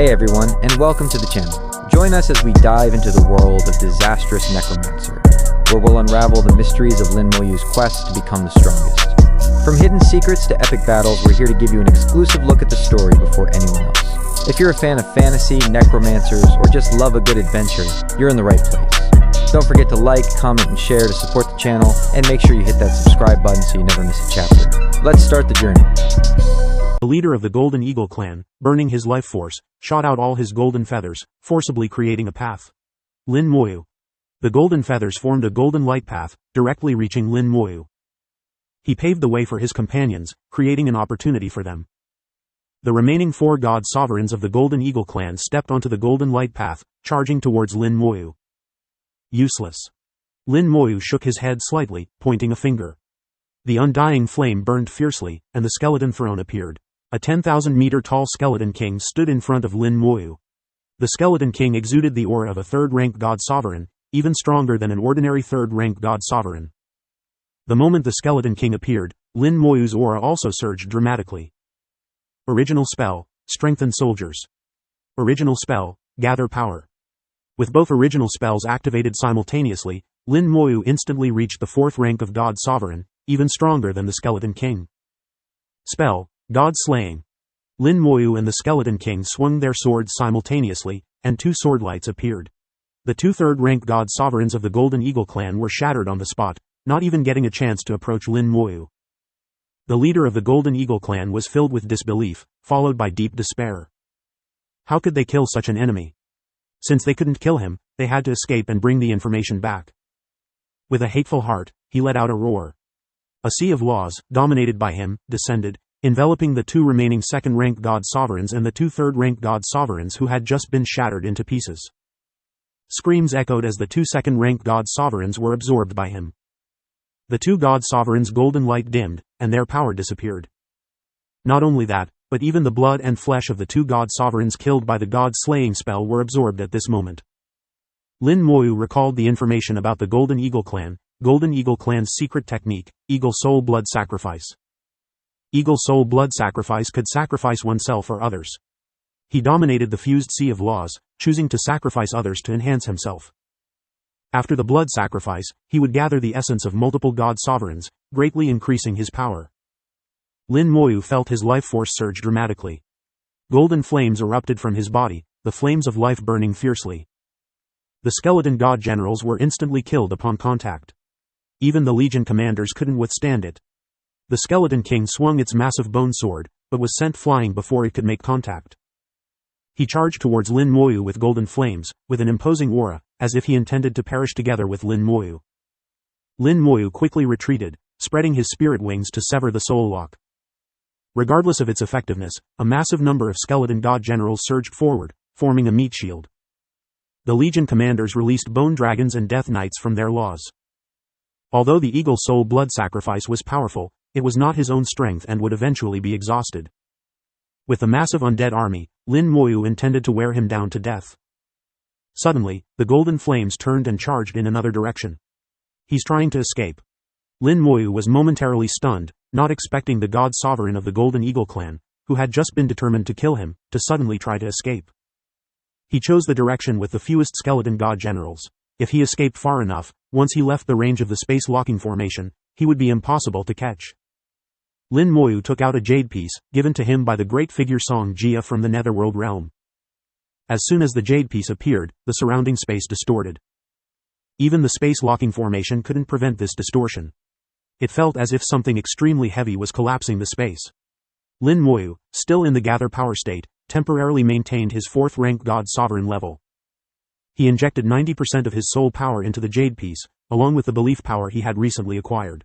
Hey everyone, and welcome to the channel. Join us as we dive into the world of Disastrous Necromancer, where we'll unravel the mysteries of Lin Moyu's quest to become the strongest. From hidden secrets to epic battles, we're here to give you an exclusive look at the story before anyone else. If you're a fan of fantasy, necromancers, or just love a good adventure, you're in the right place. Don't forget to like, comment, and share to support the channel, and make sure you hit that subscribe button so you never miss a chapter. Let's start the journey. The leader of the Golden Eagle clan, burning his life force, shot out all his golden feathers, forcibly creating a path. Lin Moyu. The golden feathers formed a golden light path, directly reaching Lin Moyu. He paved the way for his companions, creating an opportunity for them. The remaining 4 god sovereigns of the Golden Eagle clan stepped onto the golden light path, charging towards Lin Moyu. Useless. Lin Moyu shook his head slightly, pointing a finger. The undying flame burned fiercely, and the skeleton throne appeared. A 10,000-meter tall skeleton king stood in front of Lin Moyu. The skeleton king exuded the aura of a third-rank god sovereign, even stronger than an ordinary third-rank god sovereign. The moment the skeleton king appeared, Lin Moyu's aura also surged dramatically. Original spell, strengthen soldiers. Original spell, gather power. With both original spells activated simultaneously, Lin Moyu instantly reached the 4th rank of god sovereign, even stronger than the skeleton king. Spell, God Slaying. Lin Moyu and the Skeleton King swung their swords simultaneously, and 2 sword lights appeared. The 2 third-rank god sovereigns of the Golden Eagle clan were shattered on the spot, not even getting a chance to approach Lin Moyu. The leader of the Golden Eagle clan was filled with disbelief, followed by deep despair. How could they kill such an enemy? Since they couldn't kill him, they had to escape and bring the information back. With a hateful heart, he let out a roar. A sea of laws, dominated by him, descended, enveloping the 2 remaining second-rank god sovereigns and the 2 third-rank god sovereigns who had just been shattered into pieces. Screams echoed as the 2 second-rank god sovereigns were absorbed by him. The 2 god sovereigns' golden light dimmed, and their power disappeared. Not only that, but even the blood and flesh of the 2 god sovereigns killed by the god-slaying spell were absorbed at this moment. Lin Moyu recalled the information about the Golden Eagle clan's secret technique, Eagle Soul Blood Sacrifice. Eagle Soul Blood Sacrifice could sacrifice oneself or others. He dominated the fused sea of laws, choosing to sacrifice others to enhance himself. After the blood sacrifice, he would gather the essence of multiple god sovereigns, greatly increasing his power. Lin Moyu felt his life force surge dramatically. Golden flames erupted from his body, the flames of life burning fiercely. The skeleton god generals were instantly killed upon contact. Even the legion commanders couldn't withstand it. The Skeleton King swung its massive bone sword, but was sent flying before it could make contact. He charged towards Lin Moyu with golden flames, with an imposing aura, as if he intended to perish together with Lin Moyu. Lin Moyu quickly retreated, spreading his spirit wings to sever the soul lock. Regardless of its effectiveness, a massive number of skeleton god generals surged forward, forming a meat shield. The legion commanders released bone dragons and death knights from their laws. Although the Eagle Soul Blood Sacrifice was powerful, it was not his own strength and would eventually be exhausted. With a massive undead army, Lin Moyu intended to wear him down to death. Suddenly, the golden flames turned and charged in another direction. He's trying to escape. Lin Moyu was momentarily stunned, not expecting the god sovereign of the Golden Eagle clan, who had just been determined to kill him, to suddenly try to escape. He chose the direction with the fewest skeleton god generals. If he escaped far enough, once he left the range of the space-locking formation, he would be impossible to catch. Lin Moyu took out a jade piece, given to him by the great figure Song Jia from the Netherworld realm. As soon as the jade piece appeared, the surrounding space distorted. Even the space-locking formation couldn't prevent this distortion. It felt as if something extremely heavy was collapsing the space. Lin Moyu, still in the gather power state, temporarily maintained his 4th rank god sovereign level. He injected 90% of his soul power into the jade piece, along with the belief power he had recently acquired.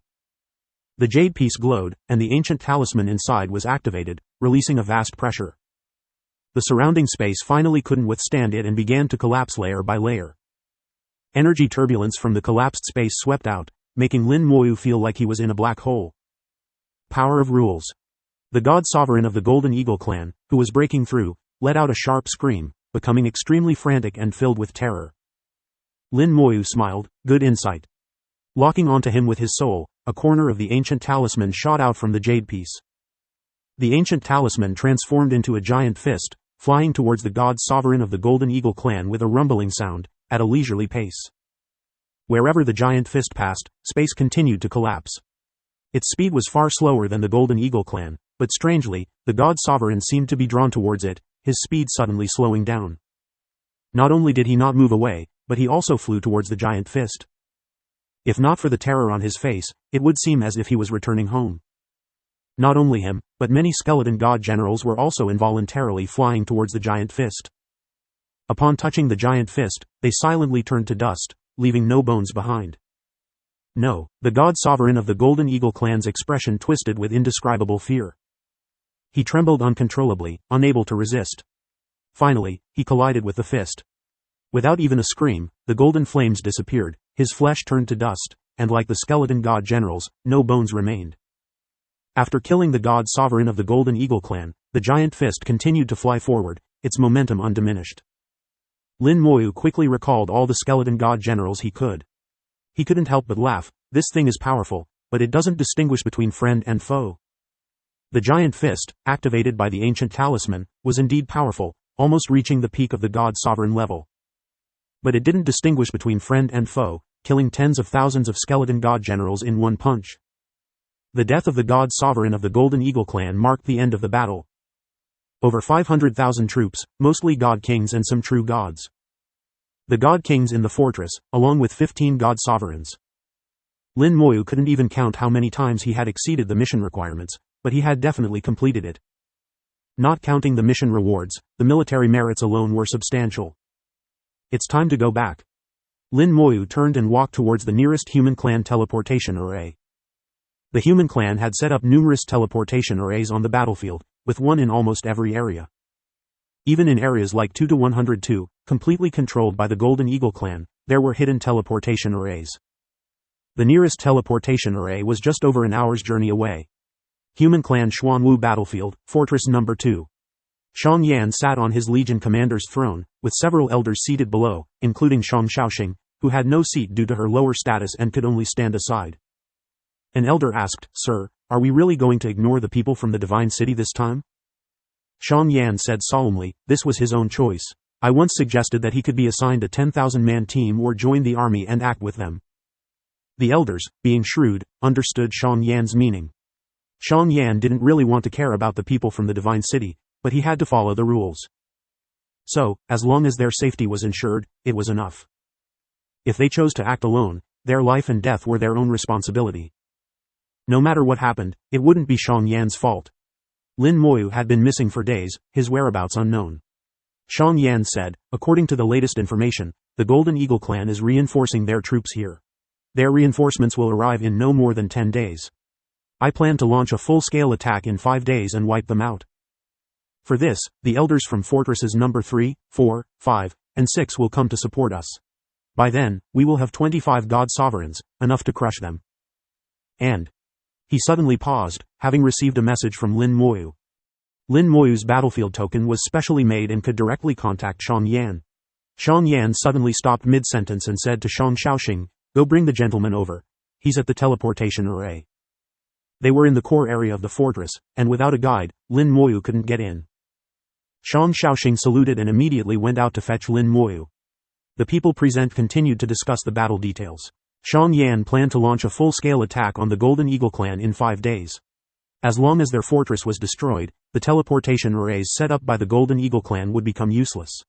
The jade piece glowed, and the ancient talisman inside was activated, releasing a vast pressure. The surrounding space finally couldn't withstand it and began to collapse layer by layer. Energy turbulence from the collapsed space swept out, making Lin Moyu feel like he was in a black hole. Power of rules. The god sovereign of the Golden Eagle clan, who was breaking through, let out a sharp scream, becoming extremely frantic and filled with terror. Lin Moyu smiled, good insight. Locking onto him with his soul, a corner of the ancient talisman shot out from the jade piece. The ancient talisman transformed into a giant fist, flying towards the god sovereign of the Golden Eagle clan with a rumbling sound, at a leisurely pace. Wherever the giant fist passed, space continued to collapse. Its speed was far slower than the Golden Eagle clan, but strangely, the god sovereign seemed to be drawn towards it, his speed suddenly slowing down. Not only did he not move away, but he also flew towards the giant fist. If not for the terror on his face, it would seem as if he was returning home. Not only him, but many skeleton god generals were also involuntarily flying towards the giant fist. Upon touching the giant fist, they silently turned to dust, leaving no bones behind. No, the god sovereign of the Golden Eagle clan's expression twisted with indescribable fear. He trembled uncontrollably, unable to resist. Finally, he collided with the fist. Without even a scream, the golden flames disappeared, his flesh turned to dust, and like the skeleton god generals, no bones remained. After killing the god sovereign of the Golden Eagle clan, the giant fist continued to fly forward, its momentum undiminished. Lin Moyu quickly recalled all the skeleton god generals he could. He couldn't help but laugh. This thing is powerful, but it doesn't distinguish between friend and foe. The giant fist, activated by the ancient talisman, was indeed powerful, almost reaching the peak of the god sovereign level. But it didn't distinguish between friend and foe, killing tens of thousands of skeleton god generals in one punch. The death of the god sovereign of the Golden Eagle clan marked the end of the battle. Over 500,000 troops, mostly god kings and some true gods. The god kings in the fortress, along with 15 god sovereigns. Lin Moyu couldn't even count how many times he had exceeded the mission requirements, but he had definitely completed it. Not counting the mission rewards, the military merits alone were substantial. It's time to go back. Lin Moyu turned and walked towards the nearest human clan teleportation array. The human clan had set up numerous teleportation arrays on the battlefield, with one in almost every area. Even in areas like 2 to 102, completely controlled by the Golden Eagle clan, there were hidden teleportation arrays. The nearest teleportation array was just over an hour's journey away. Human clan Xuanwu Battlefield, Fortress No. 2. Shang Yan sat on his legion commander's throne, with several elders seated below, including Shang Xiaoxing, who had no seat due to her lower status and could only stand aside. An elder asked, "Sir, are we really going to ignore the people from the Divine City this time?" Shang Yan said solemnly, "This was his own choice. I once suggested that he could be assigned a 10,000-man team or join the army and act with them." The elders, being shrewd, understood Shang Yan's meaning. Shang Yan didn't really want to care about the people from the Divine City, but he had to follow the rules. So, as long as their safety was ensured, it was enough. If they chose to act alone, their life and death were their own responsibility. No matter what happened, it wouldn't be Shang Yan's fault. Lin Moyu had been missing for days, his whereabouts unknown. Shang Yan said, "According to the latest information, the Golden Eagle clan is reinforcing their troops here. Their reinforcements will arrive in no more than 10 days. I plan to launch a full-scale attack in 5 days and wipe them out. For this, the elders from fortresses number 3, 4, 5, and 6 will come to support us. By then, we will have 25 god sovereigns, enough to crush them." And he suddenly paused, having received a message from Lin Moyu. Lin Moyu's battlefield token was specially made and could directly contact Shang Yan. Shang Yan suddenly stopped mid-sentence and said to Shang Xiaoxing, "Go bring the gentleman over. He's at the teleportation array." They were in the core area of the fortress, and without a guide, Lin Moyu couldn't get in. Shang Xiaoxing saluted and immediately went out to fetch Lin Moyu. The people present continued to discuss the battle details. Shang Yan planned to launch a full-scale attack on the Golden Eagle clan in 5 days. As long as their fortress was destroyed, the teleportation arrays set up by the Golden Eagle clan would become useless.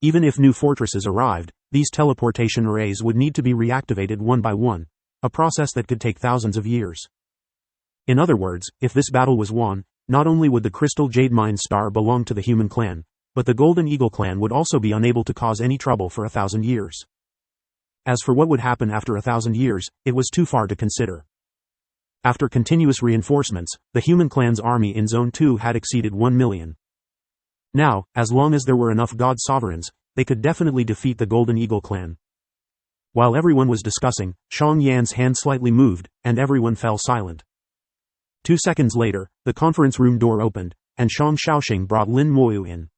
Even if new fortresses arrived, these teleportation arrays would need to be reactivated one by one, a process that could take thousands of years. In other words, if this battle was won, not only would the Crystal Jade Mine Star belong to the human clan, but the Golden Eagle clan would also be unable to cause any trouble for 1,000 years. As for what would happen after 1,000 years, it was too far to consider. After continuous reinforcements, the human clan's army in Zone 2 had exceeded 1 million. Now, as long as there were enough god sovereigns, they could definitely defeat the Golden Eagle clan. While everyone was discussing, Shang Yan's hand slightly moved, and everyone fell silent. 2 seconds later, the conference room door opened, and Shang Xiaoxing brought Lin Moyu in.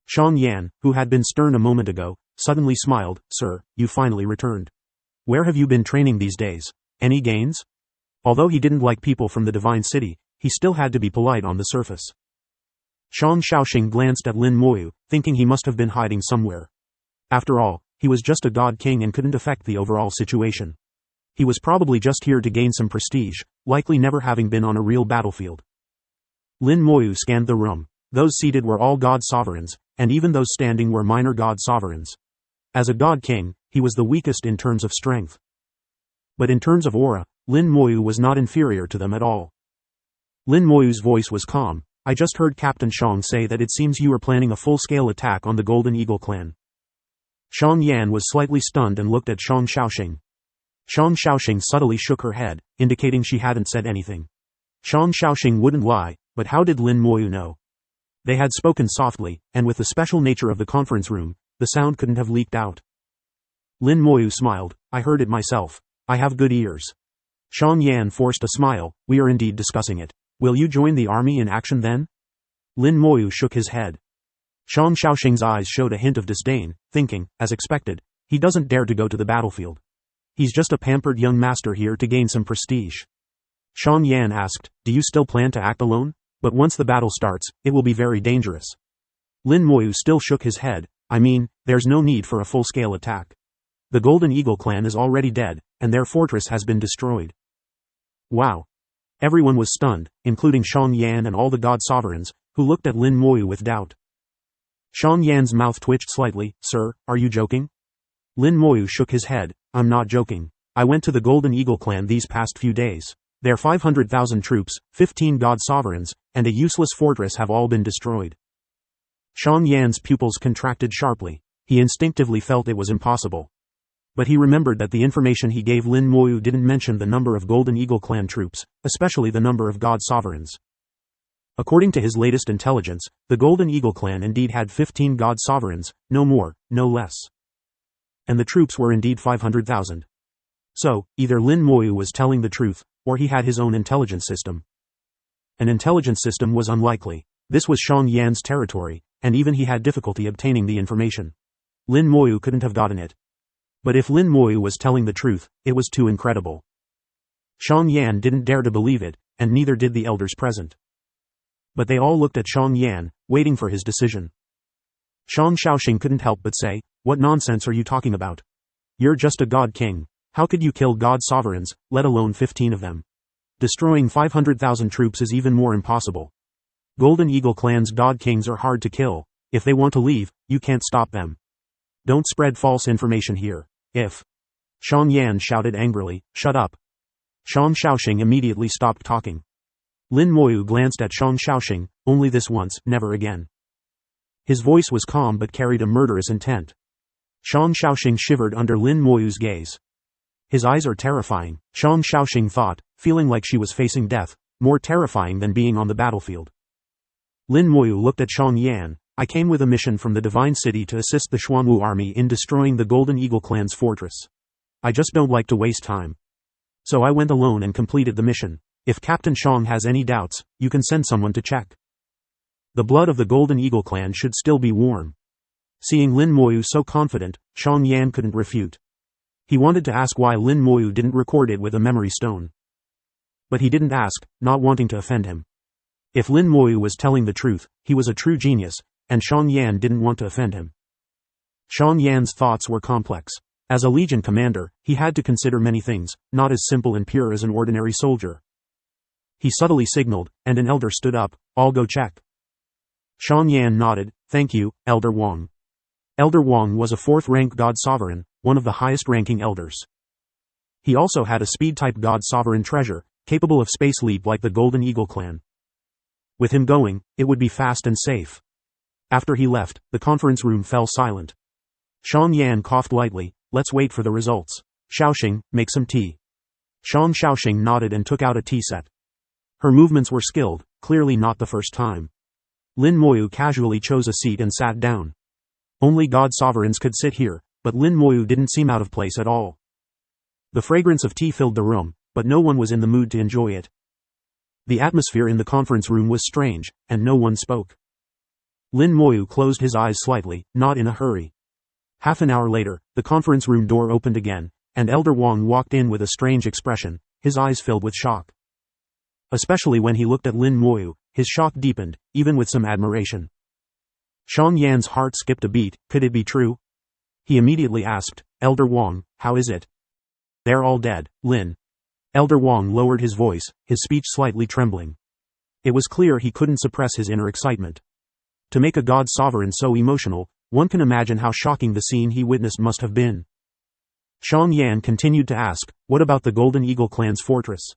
Shang Yan, who had been stern a moment ago, suddenly smiled, "Sir, you finally returned. Where have you been training these days? Any gains?" Although he didn't like people from the Divine City, he still had to be polite on the surface. Shang Shaoxing glanced at Lin Moyu, thinking he must have been hiding somewhere. After all, he was just a god king and couldn't affect the overall situation. He was probably just here to gain some prestige, likely never having been on a real battlefield. Lin Moyu scanned the room. Those seated were all god sovereigns, and even those standing were minor god sovereigns. As a god king, he was the weakest in terms of strength. But in terms of aura, Lin Moyu was not inferior to them at all. Lin Moyu's voice was calm. I just heard Captain Shang say that it seems you are planning a full-scale attack on the Golden Eagle clan. Shang Yan was slightly stunned and looked at Shang Shaoxing. Shang Shaoxing subtly shook her head, indicating she hadn't said anything. Shang Shaoxing wouldn't lie, but how did Lin Moyu know? They had spoken softly, and with the special nature of the conference room, the sound couldn't have leaked out. Lin Moyu smiled. I heard it myself. I have good ears. Shang Yan forced a smile. We are indeed discussing it. Will you join the army in action then? Lin Moyu shook his head. Shang Shaoxing's eyes showed a hint of disdain, thinking, as expected, he doesn't dare to go to the battlefield. He's just a pampered young master here to gain some prestige. Shang Yan asked, do you still plan to act alone? But once the battle starts, it will be very dangerous. Lin Moyu still shook his head. I mean, there's no need for a full-scale attack. The Golden Eagle clan is already dead, and their fortress has been destroyed. Wow. Everyone was stunned, including Shang Yan and all the god sovereigns, who looked at Lin Moyu with doubt. Shang Yan's mouth twitched slightly. Sir, are you joking? Lin Moyu shook his head. I'm not joking. I went to the Golden Eagle clan these past few days. Their 500,000 troops, 15 god sovereigns, and a useless fortress have all been destroyed. Shang Yan's pupils contracted sharply. He instinctively felt it was impossible. But he remembered that the information he gave Lin Moyu didn't mention the number of Golden Eagle clan troops, especially the number of god sovereigns. According to his latest intelligence, the Golden Eagle clan indeed had 15 god sovereigns, no more, no less. And the troops were indeed 500,000. So, either Lin Moyu was telling the truth, or he had his own intelligence system. An intelligence system was unlikely. This was Shang Yan's territory, and even he had difficulty obtaining the information. Lin Moyu couldn't have gotten it. But if Lin Moyu was telling the truth, it was too incredible. Shang Yan didn't dare to believe it, and neither did the elders present. But they all looked at Shang Yan, waiting for his decision. Shang Shaoxing couldn't help but say, what nonsense are you talking about? You're just a god king. How could you kill god sovereigns, let alone 15 of them? Destroying 500,000 troops is even more impossible. Golden Eagle clan's god kings are hard to kill. If they want to leave, you can't stop them. Don't spread false information here. If Shang Yan shouted angrily, shut up. Shang Shaoxing immediately stopped talking. Lin Moyu glanced at Shang Shaoxing, only this once, never again. His voice was calm but carried a murderous intent. Shang Shaoxing shivered under Lin Moyu's gaze. His eyes are terrifying, Shang Shaoxing thought, feeling like she was facing death, more terrifying than being on the battlefield. Lin Moyu looked at Shang Yan. I came with a mission from the Divine City to assist the Xuanwu army in destroying the Golden Eagle clan's fortress. I just don't like to waste time. So I went alone and completed the mission. If Captain Shang has any doubts, you can send someone to check. The blood of the Golden Eagle clan should still be warm. Seeing Lin Moyu so confident, Shang Yan couldn't refute. He wanted to ask why Lin Moyu didn't record it with a memory stone. But he didn't ask, not wanting to offend him. If Lin Moyu was telling the truth, he was a true genius, and Shang Yan didn't want to offend him. Shang Yan's thoughts were complex. As a legion commander, he had to consider many things, not as simple and pure as an ordinary soldier. He subtly signaled, and an elder stood up. I'll go check. Shang Yan nodded. Thank you, Elder Wang. Elder Wang was a 4th-rank god sovereign, one of the highest-ranking elders. He also had a speed-type god sovereign treasure, capable of space leap like the Golden Eagle clan. With him going, it would be fast and safe. After he left, the conference room fell silent. Shang Yan coughed lightly. Let's wait for the results. Shaoxing, make some tea. Shang Shaoxing nodded and took out a tea set. Her movements were skilled, clearly not the first time. Lin Moyu casually chose a seat and sat down. Only god sovereigns could sit here, but Lin Moyu didn't seem out of place at all. The fragrance of tea filled the room, but no one was in the mood to enjoy it. The atmosphere in the conference room was strange, and no one spoke. Lin Moyu closed his eyes slightly, not in a hurry. Half an hour later, the conference room door opened again, and Elder Wang walked in with a strange expression, his eyes filled with shock. Especially when he looked at Lin Moyu, his shock deepened, even with some admiration. Xiang Yan's heart skipped a beat. Could it be true? He immediately asked, Elder Wang, how is it? They're all dead, Lin. Elder Wang lowered his voice, his speech slightly trembling. It was clear he couldn't suppress his inner excitement. To make a god sovereign so emotional, one can imagine how shocking the scene he witnessed must have been. Xiang Yan continued to ask, what about the Golden Eagle clan's fortress?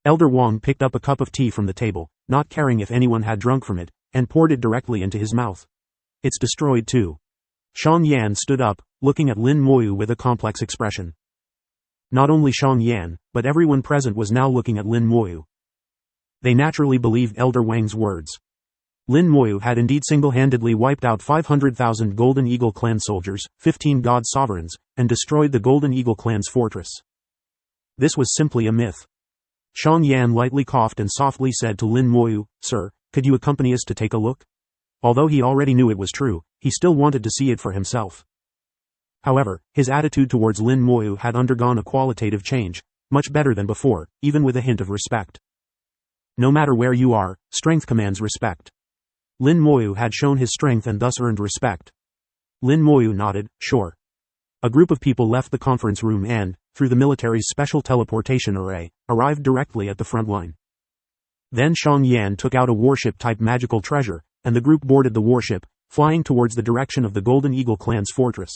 Elder Wang picked up a cup of tea from the table, not caring if anyone had drunk from it, and poured it directly into his mouth. It's destroyed too. Xiang Yan stood up, looking at Lin Moyu with a complex expression. Not only Xiang Yan, but everyone present was now looking at Lin Moyu. They naturally believed Elder Wang's words. Lin Moyu had indeed single-handedly wiped out 500,000 Golden Eagle clan soldiers, 15 god sovereigns, and destroyed the Golden Eagle clan's fortress. This was simply a myth. Xiang Yan lightly coughed and softly said to Lin Moyu, Sir, could you accompany us to take a look? Although he already knew it was true, he still wanted to see it for himself. However, his attitude towards Lin Moyu had undergone a qualitative change, much better than before, even with a hint of respect. No matter where you are, strength commands respect. Lin Moyu had shown his strength and thus earned respect. Lin Moyu nodded, sure. A group of people left the conference room and, through the military's special teleportation array, arrived directly at the front line. Then Xiang Yan took out a warship-type magical treasure, and the group boarded the warship, flying towards the direction of the Golden Eagle clan's fortress.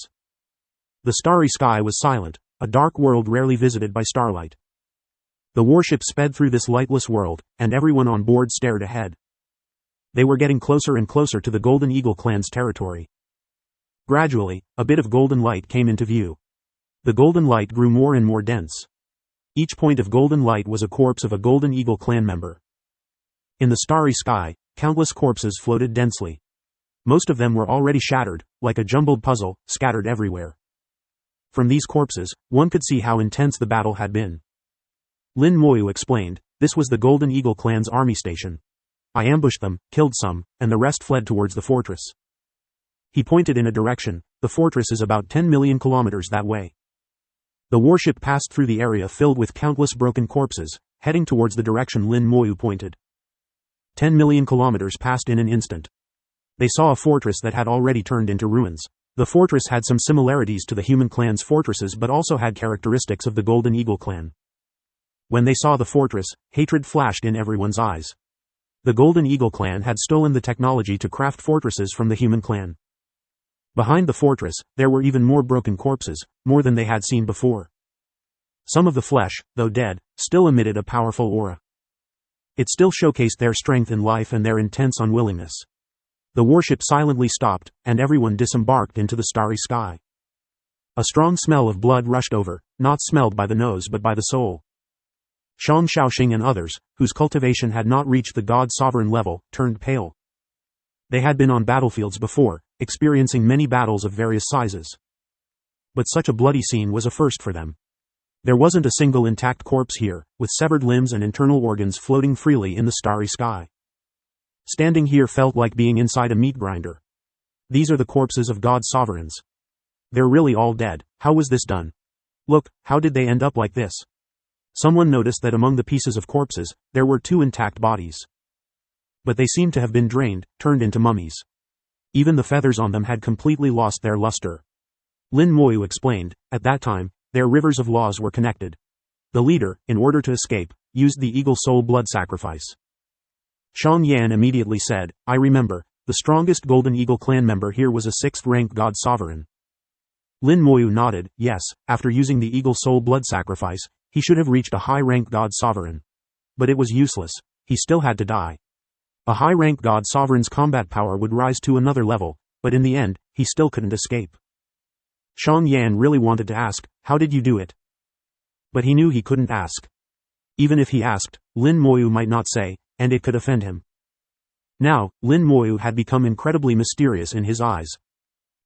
The starry sky was silent, a dark world rarely visited by starlight. The warship sped through this lightless world, and everyone on board stared ahead. They were getting closer and closer to the Golden Eagle clan's territory. Gradually, a bit of golden light came into view. The golden light grew more and more dense. Each point of golden light was a corpse of a Golden Eagle clan member. In the starry sky, countless corpses floated densely. Most of them were already shattered, like a jumbled puzzle, scattered everywhere. From these corpses, one could see how intense the battle had been. Lin Moyu explained, this was the Golden Eagle clan's army station. I ambushed them, killed some, and the rest fled towards the fortress. He pointed in a direction. The fortress is about 10 million kilometers that way. The warship passed through the area filled with countless broken corpses, heading towards the direction Lin Moyu pointed. 10 million kilometers passed in an instant. They saw a fortress that had already turned into ruins. The fortress had some similarities to the human clan's fortresses but also had characteristics of the Golden Eagle clan. When they saw the fortress, hatred flashed in everyone's eyes. The Golden Eagle clan had stolen the technology to craft fortresses from the human clan. Behind the fortress, there were even more broken corpses, more than they had seen before. Some of the flesh, though dead, still emitted a powerful aura. It still showcased their strength in life and their intense unwillingness. The warship silently stopped, and everyone disembarked into the starry sky. A strong smell of blood rushed over, not smelled by the nose but by the soul. Shang Shaoxing and others, whose cultivation had not reached the god-sovereign level, turned pale. They had been on battlefields before, experiencing many battles of various sizes. But such a bloody scene was a first for them. There wasn't a single intact corpse here, with severed limbs and internal organs floating freely in the starry sky. Standing here felt like being inside a meat grinder. These are the corpses of god sovereigns. They're really all dead. How was this done? Look, how did they end up like this? Someone noticed that among the pieces of corpses, there were 2 intact bodies. But they seemed to have been drained, turned into mummies. Even the feathers on them had completely lost their luster. Lin Moyu explained, at that time, their rivers of laws were connected. The leader, in order to escape, used the eagle soul blood sacrifice. Xiang Yan immediately said, I remember, the strongest Golden Eagle clan member here was a 6th-ranked god sovereign. Lin Moyu nodded, yes, after using the eagle soul blood sacrifice, he should have reached a high-ranked god sovereign. But it was useless. He still had to die. A high-ranked god sovereign's combat power would rise to another level, but in the end, he still couldn't escape. Xiang Yan really wanted to ask, how did you do it? But he knew he couldn't ask. Even if he asked, Lin Moyu might not say, and it could offend him. Now, Lin Moyu had become incredibly mysterious in his eyes.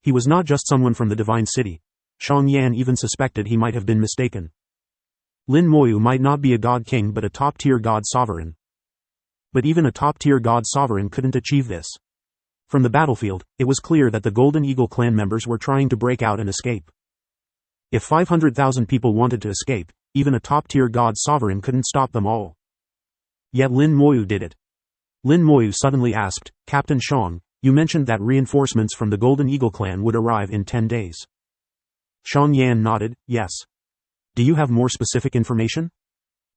He was not just someone from the Divine City. Xiang Yan even suspected he might have been mistaken. Lin Moyu might not be a god king but a top-tier god sovereign. But even a top-tier god sovereign couldn't achieve this. From the battlefield, it was clear that the Golden Eagle clan members were trying to break out and escape. If 500,000 people wanted to escape, even a top-tier god sovereign couldn't stop them all. Yet Lin Moyu did it. Lin Moyu suddenly asked, Captain Shang, you mentioned that reinforcements from the Golden Eagle clan would arrive in 10 days. Shang Yan nodded, yes. Do you have more specific information?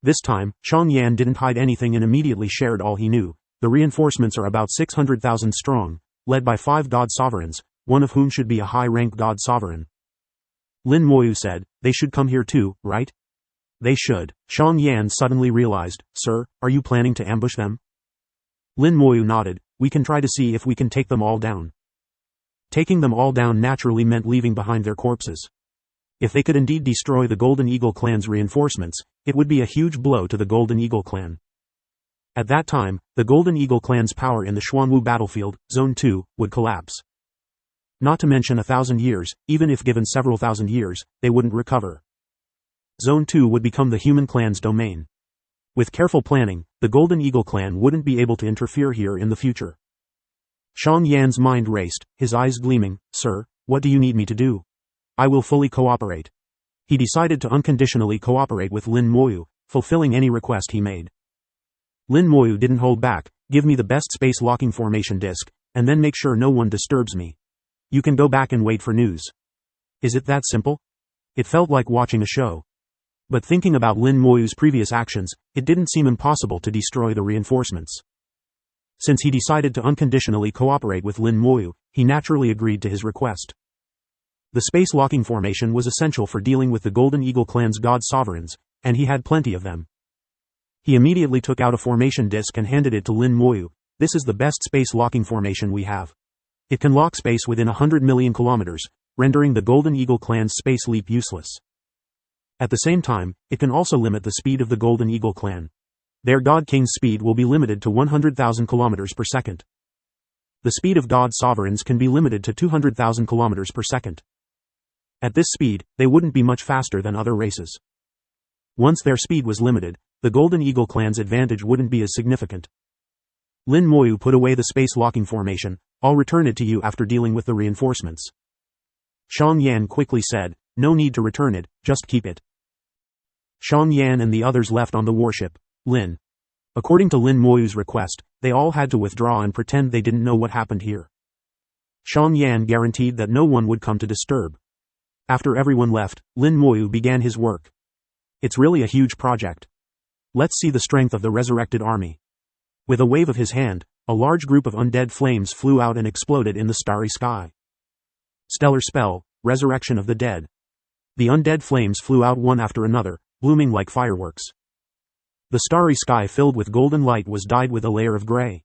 This time, Shang Yan didn't hide anything and immediately shared all he knew. The reinforcements are about 600,000 strong, led by 5 god sovereigns, one of whom should be a high-ranked god sovereign. Lin Moyu said, they should come here too, right? They should. Shang Yan suddenly realized, sir, are you planning to ambush them? Lin Moyu nodded, we can try to see if we can take them all down. Taking them all down naturally meant leaving behind their corpses. If they could indeed destroy the Golden Eagle clan's reinforcements, it would be a huge blow to the Golden Eagle clan. At that time, the Golden Eagle clan's power in the Xuanwu battlefield, Zone 2, would collapse. Not to mention 1,000 years, even if given several thousand years, they wouldn't recover. Zone 2 would become the human clan's domain. With careful planning, the Golden Eagle clan wouldn't be able to interfere here in the future. Shang Yan's mind raced, his eyes gleaming, sir, what do you need me to do? I will fully cooperate. He decided to unconditionally cooperate with Lin Moyu, fulfilling any request he made. Lin Moyu didn't hold back, give me the best space locking formation disk, and then make sure no one disturbs me. You can go back and wait for news. Is it that simple? It felt like watching a show. But thinking about Lin Moyu's previous actions, it didn't seem impossible to destroy the reinforcements. Since he decided to unconditionally cooperate with Lin Moyu, he naturally agreed to his request. The space locking formation was essential for dealing with the Golden Eagle clan's god sovereigns, and he had plenty of them. He immediately took out a formation disk and handed it to Lin Moyu. This is the best space locking formation we have. It can lock space within 100 million kilometers, rendering the Golden Eagle clan's space leap useless. At the same time, it can also limit the speed of the Golden Eagle clan. Their God King's speed will be limited to 100,000 kilometers per second. The speed of God Sovereigns can be limited to 200,000 kilometers per second. At this speed, they wouldn't be much faster than other races. Once their speed was limited, the Golden Eagle clan's advantage wouldn't be as significant. Lin Moyu put away the space locking formation. I'll return it to you after dealing with the reinforcements. Shang Yan quickly said, no need to return it, just keep it. Shang Yan and the others left on the warship. Lin. According to Lin Moyu's request, they all had to withdraw and pretend they didn't know what happened here. Shang Yan guaranteed that no one would come to disturb. After everyone left, Lin Moyu began his work. It's really a huge project. Let's see the strength of the resurrected army. With a wave of his hand, a large group of undead flames flew out and exploded in the starry sky. Stellar spell, resurrection of the dead. The undead flames flew out one after another, blooming like fireworks. The starry sky filled with golden light was dyed with a layer of gray.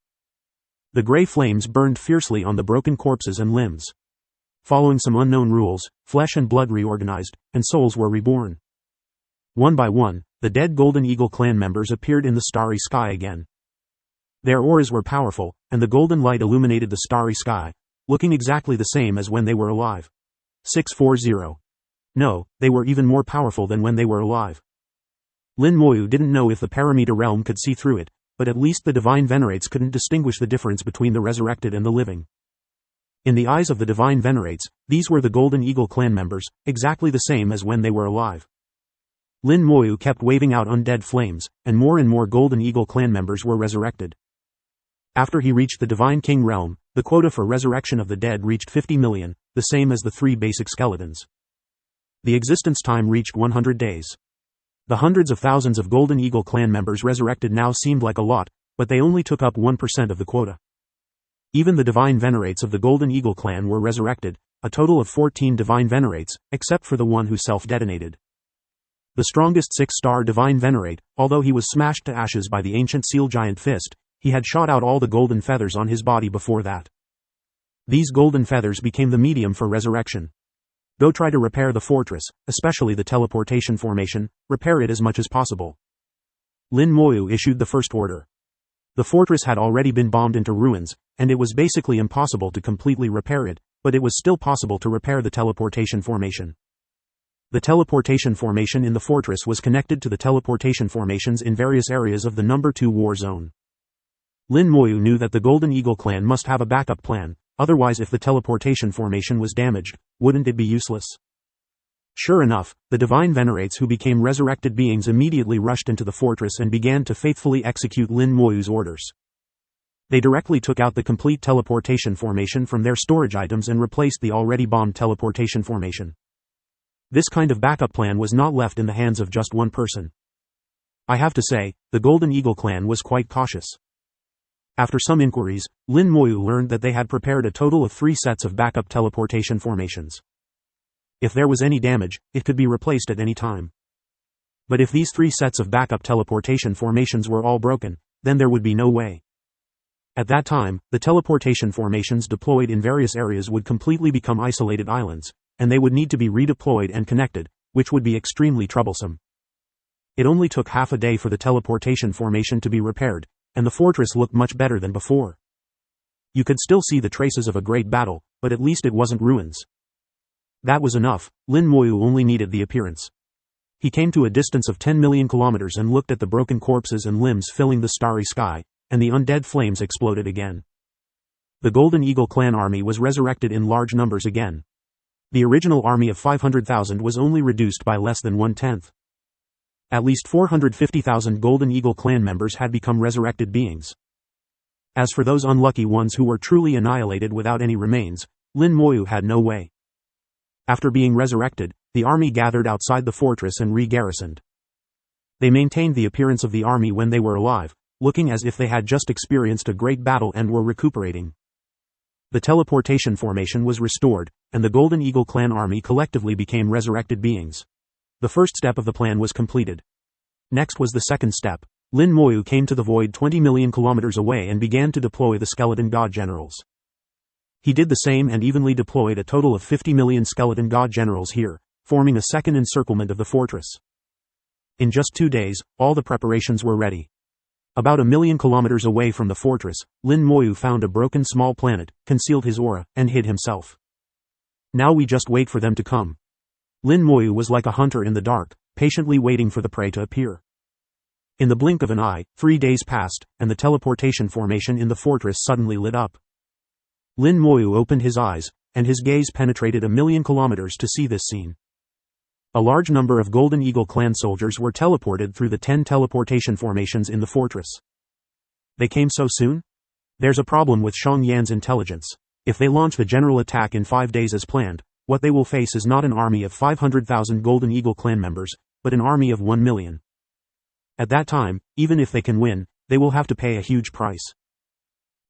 The gray flames burned fiercely on the broken corpses and limbs. Following some unknown rules, flesh and blood reorganized, and souls were reborn. One by one, the dead Golden Eagle clan members appeared in the starry sky again. Their auras were powerful, and the golden light illuminated the starry sky, looking exactly the same as when they were alive. 640. No, they were even more powerful than when they were alive. Lin Moyu didn't know if the Paramita realm could see through it, but at least the Divine Venerates couldn't distinguish the difference between the resurrected and the living. In the eyes of the Divine Venerates, these were the Golden Eagle clan members, exactly the same as when they were alive. Lin Moyu kept waving out undead flames, and more Golden Eagle clan members were resurrected. After he reached the Divine King realm, the quota for resurrection of the dead reached 50 million, the same as the 3 basic skeletons. The existence time reached 100 days. The hundreds of thousands of Golden Eagle clan members resurrected now seemed like a lot, but they only took up 1% of the quota. Even the Divine Venerates of the Golden Eagle clan were resurrected, a total of 14 Divine Venerates, except for the one who self-detonated. The strongest 6-star Divine Venerate, although he was smashed to ashes by the ancient seal giant fist, he had shot out all the golden feathers on his body before that. These golden feathers became the medium for resurrection. Go try to repair the fortress, especially the teleportation formation, repair it as much as possible. Lin Moyu issued the first order. The fortress had already been bombed into ruins, and it was basically impossible to completely repair it, but it was still possible to repair the teleportation formation. The teleportation formation in the fortress was connected to the teleportation formations in various areas of the number 2 war zone. Lin Moyu knew that the Golden Eagle clan must have a backup plan, otherwise if the teleportation formation was damaged, wouldn't it be useless? Sure enough, the divine venerates who became resurrected beings immediately rushed into the fortress and began to faithfully execute Lin Moyu's orders. They directly took out the complete teleportation formation from their storage items and replaced the already bombed teleportation formation. This kind of backup plan was not left in the hands of just one person. I have to say, the Golden Eagle clan was quite cautious. After some inquiries, Lin Moyu learned that they had prepared a total of 3 sets of backup teleportation formations. If there was any damage, it could be replaced at any time. But if these 3 sets of backup teleportation formations were all broken, then there would be no way. At that time, the teleportation formations deployed in various areas would completely become isolated islands, and they would need to be redeployed and connected, which would be extremely troublesome. It only took half a day for the teleportation formation to be repaired, and the fortress looked much better than before. You could still see the traces of a great battle, but at least it wasn't ruins. That was enough. Lin Moyu only needed the appearance. He came to a distance of 10 million kilometers and looked at the broken corpses and limbs filling the starry sky, and the undead flames exploded again. The Golden Eagle clan army was resurrected in large numbers again. The original army of 500,000 was only reduced by less than 1/10. At least 450,000 Golden Eagle clan members had become resurrected beings. As for those unlucky ones who were truly annihilated without any remains, Lin Moyu had no way. After being resurrected, the army gathered outside the fortress and re-garrisoned. They maintained the appearance of the army when they were alive, looking as if they had just experienced a great battle and were recuperating. The teleportation formation was restored, and the Golden Eagle clan army collectively became resurrected beings. The first step of the plan was completed. Next was the second step. Lin Moyu came to the void 20 million kilometers away and began to deploy the skeleton god generals. He did the same and evenly deployed a total of 50 million skeleton god generals here, forming a second encirclement of the fortress. In just 2 days, all the preparations were ready. About 1 million kilometers away from the fortress, Lin Moyu found a broken small planet, concealed his aura, and hid himself. Now we just wait for them to come. Lin Moyu was like a hunter in the dark, patiently waiting for the prey to appear. In the blink of an eye, 3 days passed, and the teleportation formation in the fortress suddenly lit up. Lin Moyu opened his eyes, and his gaze penetrated 1 million kilometers to see this scene. A large number of Golden Eagle clan soldiers were teleported through the 10 teleportation formations in the fortress. They came so soon? There's a problem with Shang Yan's intelligence. If they launch the general attack in 5 days as planned, what they will face is not an army of 500,000 Golden Eagle clan members, but an army of 1 million. At that time, even if they can win, they will have to pay a huge price.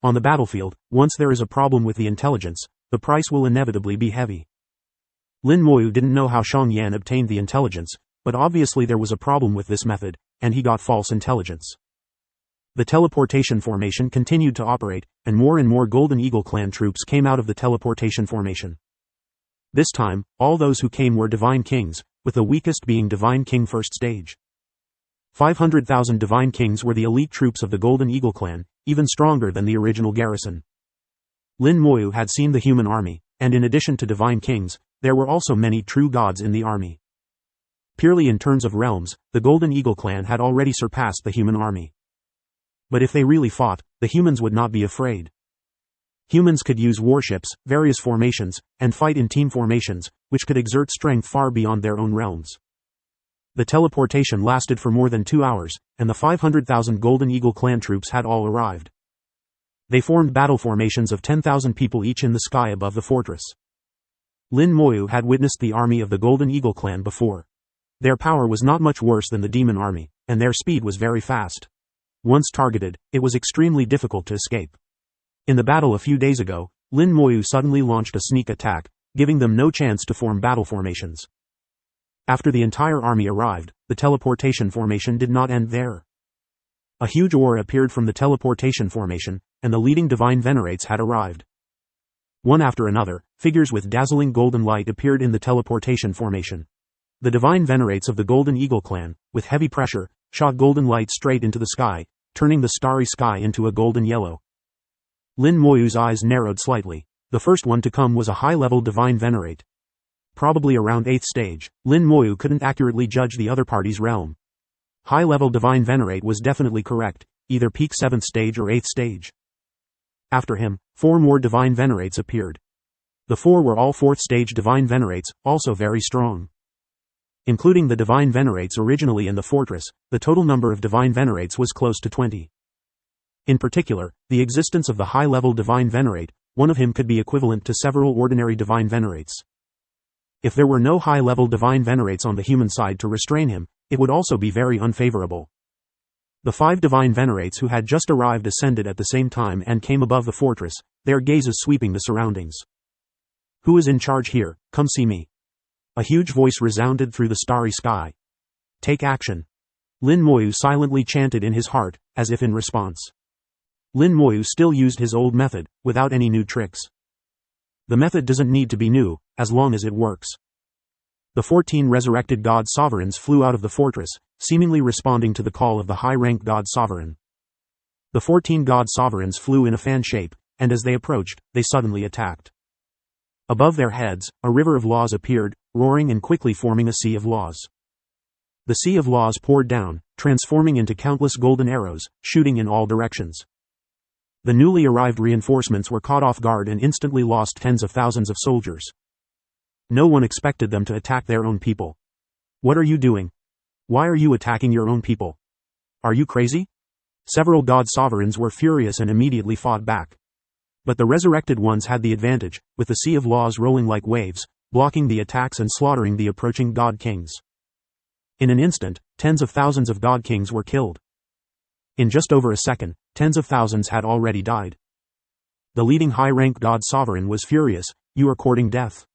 On the battlefield, once there is a problem with the intelligence, the price will inevitably be heavy. Lin Moyu didn't know how Shang Yan obtained the intelligence, but obviously there was a problem with this method, and he got false intelligence. The teleportation formation continued to operate, and more Golden Eagle clan troops came out of the teleportation formation. This time, all those who came were Divine Kings, with the weakest being Divine King First Stage. 500,000 Divine Kings were the elite troops of the Golden Eagle clan, even stronger than the original garrison. Lin Moyu had seen the human army, and in addition to Divine Kings, there were also many true gods in the army. Purely in terms of realms, the Golden Eagle clan had already surpassed the human army. But if they really fought, the humans would not be afraid. Humans could use warships, various formations, and fight in team formations, which could exert strength far beyond their own realms. The teleportation lasted for more than 2 hours, and the 500,000 Golden Eagle clan troops had all arrived. They formed battle formations of 10,000 people each in the sky above the fortress. Lin Moyu had witnessed the army of the Golden Eagle clan before. Their power was not much worse than the demon army, and their speed was very fast. Once targeted, it was extremely difficult to escape. In the battle a few days ago, Lin Moyu suddenly launched a sneak attack, giving them no chance to form battle formations. After the entire army arrived, the teleportation formation did not end there. A huge aura appeared from the teleportation formation, and the leading divine venerates had arrived. One after another, figures with dazzling golden light appeared in the teleportation formation. The divine venerates of the Golden Eagle clan, with heavy pressure, shot golden light straight into the sky, turning the starry sky into a golden yellow. Lin Moyu's eyes narrowed slightly. The first one to come was a high-level divine venerate. Probably around 8th stage, Lin Moyu couldn't accurately judge the other party's realm. High-level divine venerate was definitely correct, either peak 7th stage or 8th stage. After him, 4 more divine venerates appeared. The 4 were all 4th stage divine venerates, also very strong. Including the divine venerates originally in the fortress, the total number of divine venerates was close to 20. In particular, the existence of the high-level divine venerate, one of him could be equivalent to several ordinary divine venerates. If there were no high-level divine venerates on the human side to restrain him, it would also be very unfavorable. The 5 divine venerates who had just arrived ascended at the same time and came above the fortress, their gazes sweeping the surroundings. "Who is in charge here? Come see me." A huge voice resounded through the starry sky. "Take action." Lin Moyu silently chanted in his heart, as if in response. Lin Moyu still used his old method, without any new tricks. The method doesn't need to be new, as long as it works. The 14 resurrected god sovereigns flew out of the fortress, seemingly responding to the call of the high-rank god sovereign. The 14 god sovereigns flew in a fan shape, and as they approached, they suddenly attacked. Above their heads, a river of laws appeared, roaring and quickly forming a sea of laws. The sea of laws poured down, transforming into countless golden arrows, shooting in all directions. The newly arrived reinforcements were caught off guard and instantly lost tens of thousands of soldiers. No one expected them to attack their own people. "What are you doing? Why are you attacking your own people? Are you crazy?" Several god sovereigns were furious and immediately fought back. But the resurrected ones had the advantage, with the sea of laws rolling like waves, blocking the attacks and slaughtering the approaching god kings. In an instant, tens of thousands of god kings were killed. In just over a second, tens of thousands had already died. The leading high-rank god sovereign was furious. "You are courting death."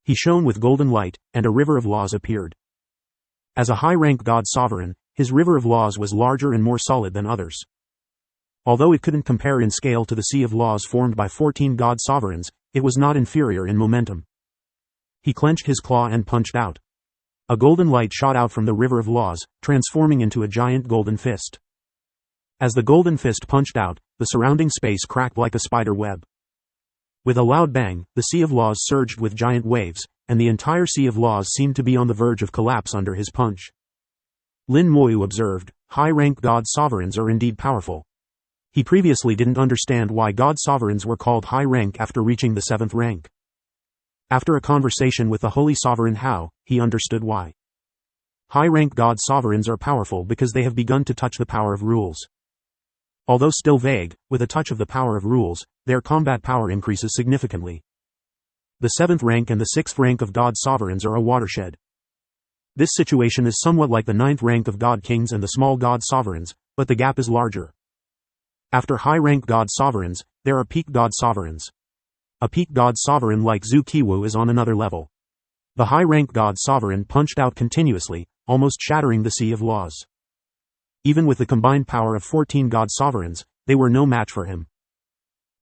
He shone with golden light, and a river of laws appeared. As a high-rank god sovereign, his river of laws was larger and more solid than others. Although it couldn't compare in scale to the sea of laws formed by 14 god sovereigns, it was not inferior in momentum. He clenched his claw and punched out. A golden light shot out from the river of laws, transforming into a giant golden fist. As the golden fist punched out, the surrounding space cracked like a spider web. With a loud bang, the sea of laws surged with giant waves, and the entire sea of laws seemed to be on the verge of collapse under his punch. Lin Moyu observed, "High-rank god sovereigns are indeed powerful." He previously didn't understand why god sovereigns were called high rank after reaching the 7th rank. After a conversation with the Holy Sovereign Hao, he understood why. High-rank god sovereigns are powerful because they have begun to touch the power of rules. Although still vague, with a touch of the power of rules, their combat power increases significantly. The 7th rank and the 6th rank of god sovereigns are a watershed. This situation is somewhat like the 9th rank of god kings and the small god sovereigns, but the gap is larger. After high-rank god sovereigns, there are peak god sovereigns. A peak god sovereign like Zhu Qiwu is on another level. The high-rank god sovereign punched out continuously, almost shattering the sea of laws. Even with the combined power of 14 god sovereigns, they were no match for him.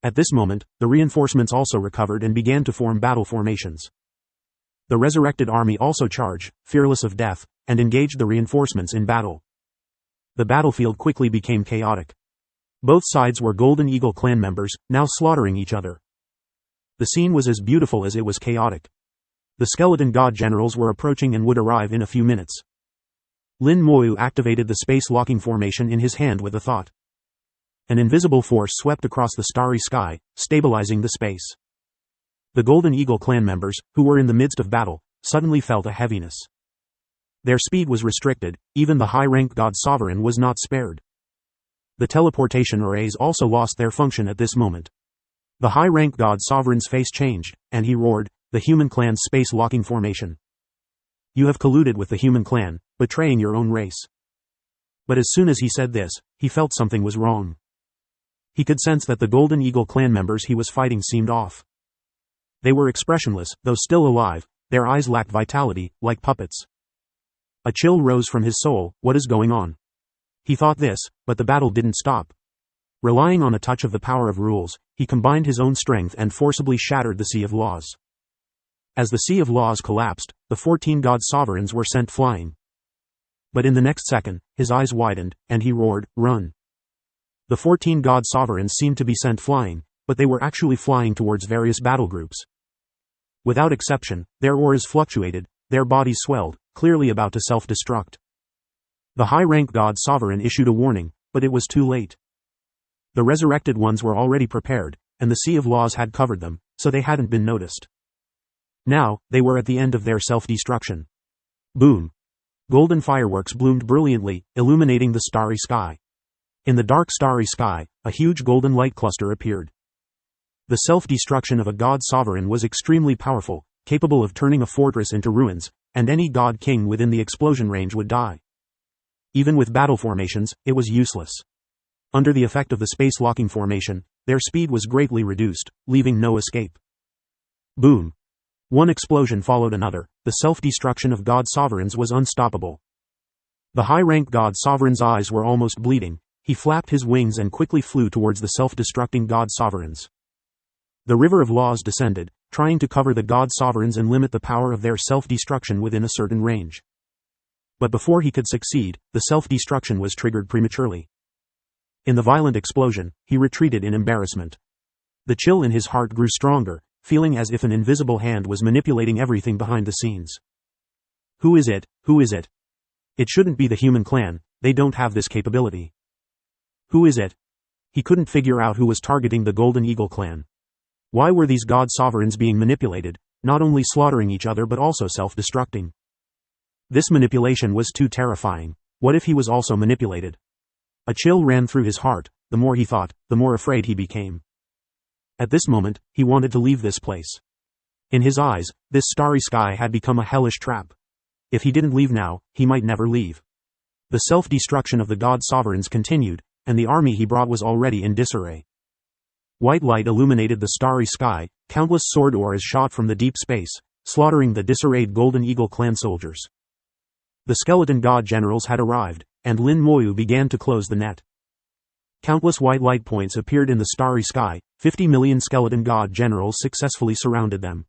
At this moment, the reinforcements also recovered and began to form battle formations. The resurrected army also charged, fearless of death, and engaged the reinforcements in battle. The battlefield quickly became chaotic. Both sides were Golden Eagle clan members, now slaughtering each other. The scene was as beautiful as it was chaotic. The skeleton god generals were approaching and would arrive in a few minutes. Lin Moyu activated the space-locking formation in his hand with a thought. An invisible force swept across the starry sky, stabilizing the space. The Golden Eagle clan members, who were in the midst of battle, suddenly felt a heaviness. Their speed was restricted, even the high-rank god sovereign was not spared. The teleportation arrays also lost their function at this moment. The high-rank god sovereign's face changed, and he roared, "The human clan's space-locking formation. You have colluded with the human clan, betraying your own race." But as soon as he said this, he felt something was wrong. He could sense that the Golden Eagle clan members he was fighting seemed off. They were expressionless, though still alive, their eyes lacked vitality, like puppets. A chill rose from his soul. What is going on? He thought this, but the battle didn't stop. Relying on a touch of the power of rules, he combined his own strength and forcibly shattered the sea of laws. As the sea of laws collapsed, the 14 god sovereigns were sent flying. But in the next second, his eyes widened, and he roared, "Run!" The 14 god sovereigns seemed to be sent flying, but they were actually flying towards various battle groups. Without exception, their auras fluctuated, their bodies swelled, clearly about to self-destruct. The high-rank god sovereign issued a warning, but it was too late. The resurrected ones were already prepared, and the sea of laws had covered them, so they hadn't been noticed. Now, they were at the end of their self-destruction. Boom! Golden fireworks bloomed brilliantly, illuminating the starry sky. In the dark starry sky, a huge golden light cluster appeared. The self-destruction of a god sovereign was extremely powerful, capable of turning a fortress into ruins, and any god king within the explosion range would die. Even with battle formations, it was useless. Under the effect of the space-locking formation, their speed was greatly reduced, leaving no escape. Boom! One explosion followed another. The self-destruction of god sovereigns was unstoppable. The high-ranked god sovereign's eyes were almost bleeding. He flapped his wings and quickly flew towards the self-destructing god sovereigns. The river of laws descended, trying to cover the god sovereigns and limit the power of their self-destruction within a certain range. But before he could succeed, the self-destruction was triggered prematurely. In the violent explosion, he retreated in embarrassment. The chill in his heart grew stronger, feeling as if an invisible hand was manipulating everything behind the scenes. Who is it? Who is it? It shouldn't be the human clan, they don't have this capability. Who is it? He couldn't figure out who was targeting the Golden Eagle clan. Why were these god sovereigns being manipulated, not only slaughtering each other but also self-destructing? This manipulation was too terrifying. What if he was also manipulated? A chill ran through his heart. The more he thought, the more afraid he became. At this moment, he wanted to leave this place. In his eyes, this starry sky had become a hellish trap. If he didn't leave now, he might never leave. The self-destruction of the god sovereigns continued, and the army he brought was already in disarray. White light illuminated the starry sky, countless sword oars shot from the deep space, slaughtering the disarrayed Golden Eagle clan soldiers. The skeleton god generals had arrived, and Lin Moyu began to close the net. Countless white light points appeared in the starry sky. 50 million skeleton god generals successfully surrounded them.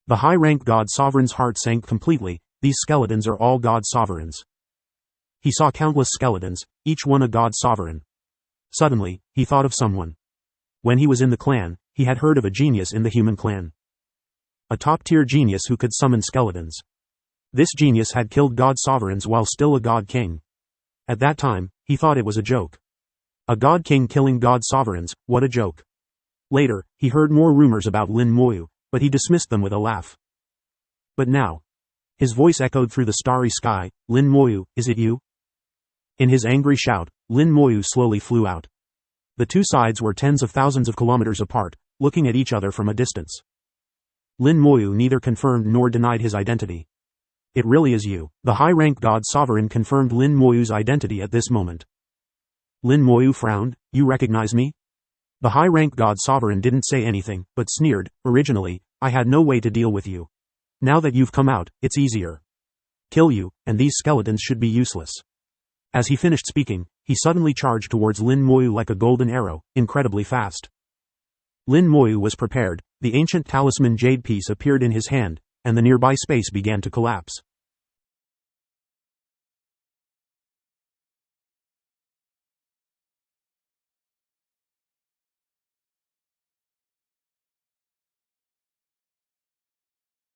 The high-ranked god sovereign's heart sank completely. These skeletons are all god sovereigns. He saw countless skeletons, each one a god sovereign. Suddenly, he thought of someone. When he was in the clan, he had heard of a genius in the human clan. A top-tier genius who could summon skeletons. This genius had killed god sovereigns while still a god king. At that time, he thought it was a joke. A god king killing god sovereigns, what a joke. Later, he heard more rumors about Lin Moyu, but he dismissed them with a laugh. But now, his voice echoed through the starry sky. Lin Moyu, is it you? In his angry shout, Lin Moyu slowly flew out. The two sides were tens of thousands of kilometers apart, looking at each other from a distance. Lin Moyu neither confirmed nor denied his identity. It really is you. The high-ranked god sovereign confirmed Lin Moyu's identity at this moment. Lin Moyu frowned. You recognize me? The high-ranked god sovereign didn't say anything, but sneered. Originally, I had no way to deal with you. Now that you've come out, it's easier. Kill you, and these skeletons should be useless. As he finished speaking, he suddenly charged towards Lin Moyu like a golden arrow, incredibly fast. Lin Moyu was prepared. The ancient talisman jade piece appeared in his hand, and the nearby space began to collapse.